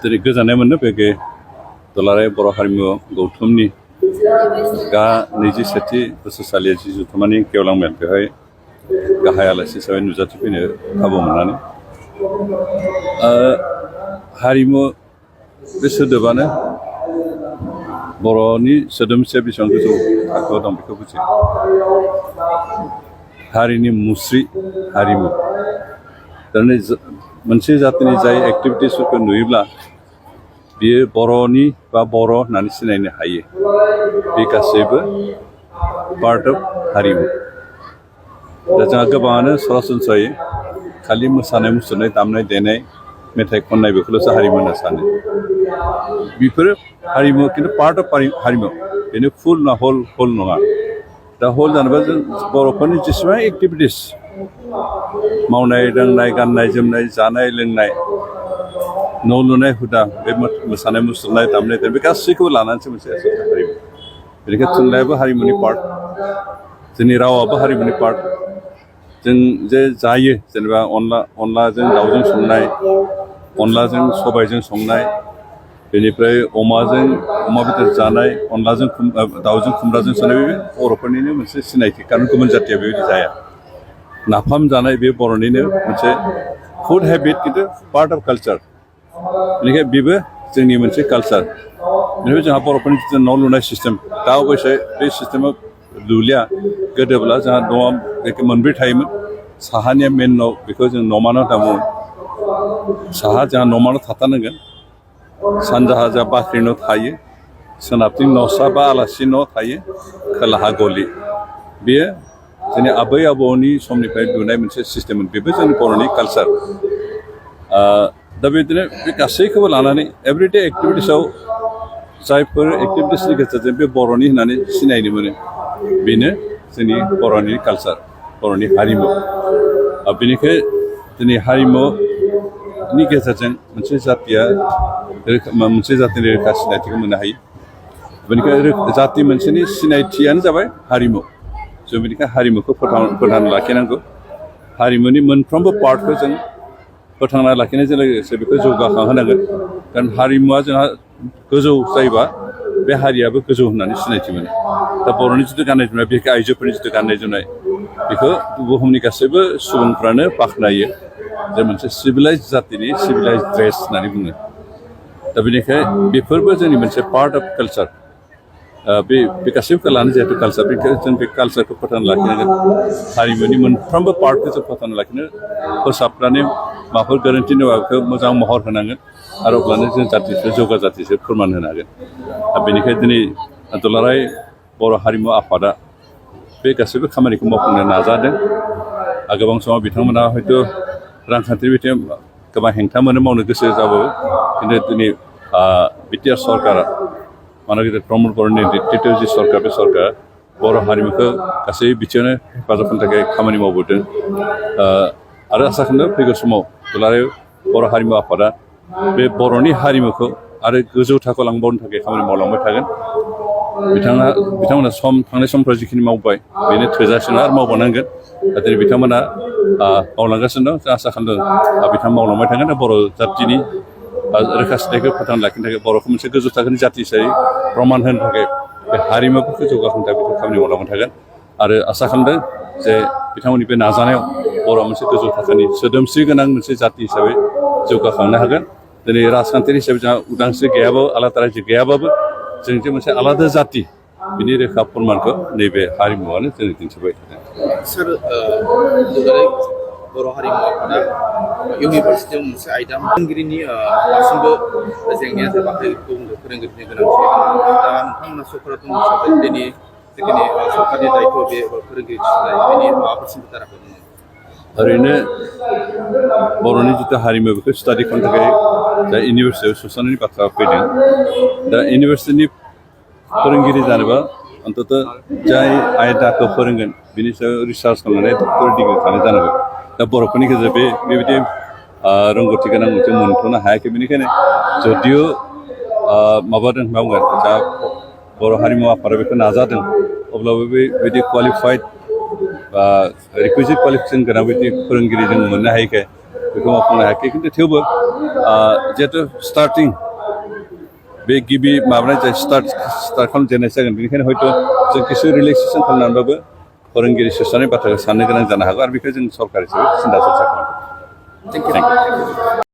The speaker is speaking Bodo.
दिनै गोजोननाय मोनो बे दुलाराय बर' हारिमु गौथुमनि 27थि बोसोरसालिया जि जथुम्मानि गेवलां मेल बेवहाय गाहाय आलासि हिसाबै नुजाथिफैनो खाबु मोननानै हारिमु बे सोदोबानो बर'नि सोदोमस्रिया बेसेबां गोजौ थाखोआव दं बेखौ बुजियो। हारिनि मुस्रि हारिमु थारमाने मोनसे जातिनि जाय एक्टिभिटिसफोरखौ नुयोब्ला बियो बर'नि बा बर' होननानै सिनायनो हायो। बे गासैबो पार्ट अफ हारिमु। दा जोंहा गोबाङानो सरासनस्रायै खालि मोसानाय मुसुरनाय दामनाय देनाय मेथाइ खननाय बेखौल'सो हारिमु होनना सानो। बेफोरो हारिमु खिन्थु पार्ट अफ हारिमु बेनो फुल ना हल नङा। दा हल जानोबा जों बर'फोरनि जेसेबां एक्टिभिटिस मावनाय दांनाय गाननाय जोमनाय जानाय लोंनाय न' लुनाय हुदा बे मोसानाय मुसुरनाय दामनाय देनाय बे गासैखौबो लानानैसो मोनसे हारिमु। बेनिखायनो थुनलाइयाबो हारिमुनि पार्ट, जोंनि रावाबो हारिमुनि पार्ट। जों जे जायो जेनेबा अनलाजों दाउजों संनाय, अनलाजों सबायजों संनाय, बेनिफ्राय अमाजों अमा बेदर जानाय, अनलाजों दाउजों खुमब्राजों संनाय बे बर'फोरनिनो मोनसे सिनायथि। खारन गुबुन जाथिया बेबायदि जाया। नाफाम जानाय बे बर'निनो मोनसे फुड हेबिट खिन्थु पार्ट अफ कालचार। बेनिखायनो बेबो जोंनि मोनसे कालचार। बेनिफ्राय जोंहा बर'फोरनि जिथु न' लुनाय सिस्टेम दा अबयसे बे सिस्टेमाव लुलिया। गोदोब्ला जोंहा न'आ बेखौ मोनब्रै थायोमोन। साहानिया मेन न' बेखौ जों न'मा न' होनना बुङो। साहा जोंहा न'मा न' थाथारनांगोन। सानजाहा जोंहा बाख्रि न' थायो। सोनाबथिं न'सा बा आलासि न' थायो। खोलाहा गलि। बेयो जोंनि आबै आबौनि समनिफ्राय लुनाय मोनसे सिस्टेममोन। बेबो जोंनि बर'नि कालचार। दा बिदिनो बे गासैखौबो लानानै एभ्रिडे एक्टिभिटिसाव जायफोर एक्टिभिटिसनि गेजेरजों बे बर'नि होननानै सिनायनो मोनो बेनो जोंनि बर'नि कालचार, बर'नि हारिमु। बेनिखाय दिनै हारिमुनि गेजेरजों मोनसे जातिया मोनसे जातिनि रोखा सिनायथिखौ मोननो हायो। बेनिखायनो जाति मोनसेनि सिनायथियानो जाबाय हारिमु। जों बेनिखायनो हारिमुखौ फोथांना लाखिनांगौ। हारिमुनि मोनफ्रोमबो पार्टखौ जों फोथांना लाखिनायजों लोगोसे बेखौ जौगाखांहोनांगोन। कारण हारिमुवा जोंहा गोजौ जायोबा बे हारियाबो गोजौ होननानै सिनायथि मोनो। दा बर'नि जिथु गाननाय जोमनाय बे आइजोफोरनि जिथु गाननाय जोमनाय बेखौ बुहुमनि गासैबो सुबुंफ्रानो बाख्नायो। जे मोनसे सिभिलाइज जातिनि सिभिलाइज ड्रेस होननानै बुङो। दा बेनिखायनो बेफोरबो जोंनि मोनसे पार्ट अफ कालचार। बे गासैबो लानानै जिहेतु कालचार जों बे कालचारखौ फोथांना लाखिनांगोन। हारिमुनि मोनफ्रोमबो पार्टखौ जों फोथांना लाखिनो फोसाबनानै माबाफोर गोरोन्थि दंबा बेखौ मोजां महर होनांगोन। आरो अब्लानो जों जातिखौ जौगा जातिखौ फोरमान होनो हागोन। बेनिखायनो दिनै दुलाराय बर' हारिमु आफादा बे गासैबो खामानिखौ मावफुंनो नाजादों। गोबां समाव बिथांमोना हयथ' रांखान्थिनि बिथिङाव गोबां हेंथा मोनो मावनो गोसो जाबाबो। खिन्थु दिनै बिटिआर सरकारा मानो गेदेर प्रमद बर'नि नेतृत्वआव जि सरकार बे सरकारा बर' हारिमुखौ गासै बिथिङावनो हेफाजाब होनो थाखाय खामानि मावबोदों। आरो आसा खालामदों फैगौ समाव दुलाराय बर' हारिमु आफादा बे बर'नि हारिमुखौ आरो गोजौ थाखोआव लांबावनो थाखाय खामानि मावलांबाय थागोन। बिथांमोना थांनाय समफ्राव जिखिनि मावबाय बेनो थोजासे नङा आरो मावबावनांगोन। दिनै बिथांमोना मावलांगासिनो दं। जों आसा खालामदों बिथांमोना मावलांबाय थागोन। बर' जातिनि रोखा सिनायथिखौ फोथांना लाखिनो थाखाय बर'खौ मोनसे गोजौ थाखोनि जाति हिसाबै प्रमान होनो थाखाय बे हारिमुफोरखौ जौगाहोनो थाखाय बिथां खामानि मावलांबाय थागोन। आरो आसा खालामदों जे बिथांमोननि बे नाजानायाव बर'आ मोनसे गोजौ थाखोनि सोदोमस्रि गोनां मोनसे जाति हिसाबै जौगाखांनो हागोन। दिनै राजखान्थियारि हिसाबै जोंहा उदांस्रि गैयाबाबो आलादा रायजो गैयाबाबो जों जे मोनसे आलादा जाति बिनि रोखा फोरमानखौ नैबे हारिमुवानो जोंनो दिन्थिबाय थादों। सोर बर' हारिमु आफादा इउनिभार्सिटियाव मोनसे आयदा फोरोंगिरिनि दासिमबो जेंनाया जाबाखै फोरोंगिरिनि गोनांथि। दा नोंथांमोना सरकारा दं हिसाबै दिनै जिखिनि सरकारनि दायथ' बे फोरोंगिरि थिसननाय बेनि माबाफोर सिन्था राखा दङ? ओरैनो बर'नि जिथु हारिमु बेखौ स्टाडि खालामनो थाखाय दा इउनिभार्सिटियाव सोसननायनि बाथ्रा फैदों। दा इउनिभार्सिटिनि फोरोंगिरि जानोबा अन्तत जाय आयदाखौ फोरोंगोन बिनि सायाव रिसार्च खालामनानै डक्टरेट डिग्रि थानाय जानांगौ। दा बर'फोरनि गेजेराव बेबायदि रोंगौथि गोनां मोनसे मोनथ'नो हायाखै। बेनिखायनो जदिअ माबादों मावगोन दा बर' हारिमु आफादा बेखौ नाजादों अब्लाबो बेबायदि क्वालिफाइड बा रिकुइजिट क्वालिफिकेसन गोनां बायदि फोरोंगिरि जों मोननो हायैखाय बेखौ मावफुंनो हायाखै खिन्थु थेवबो जिहेतु स्टार्टिं बे गिबि माबानाय जाय स्टार्ट खालामजेननाय जागोन बेनिखायनो हयथ' जों किसु रिलेक्सेसन खालामनानैबाबो फोरोंगिरि सोसननाय बाथ्राखौ साननो गोनां जानो हागौ आरो बेखौ जों सरकार हिसाबै सिन्था चर्चा खालामगोन। Thank you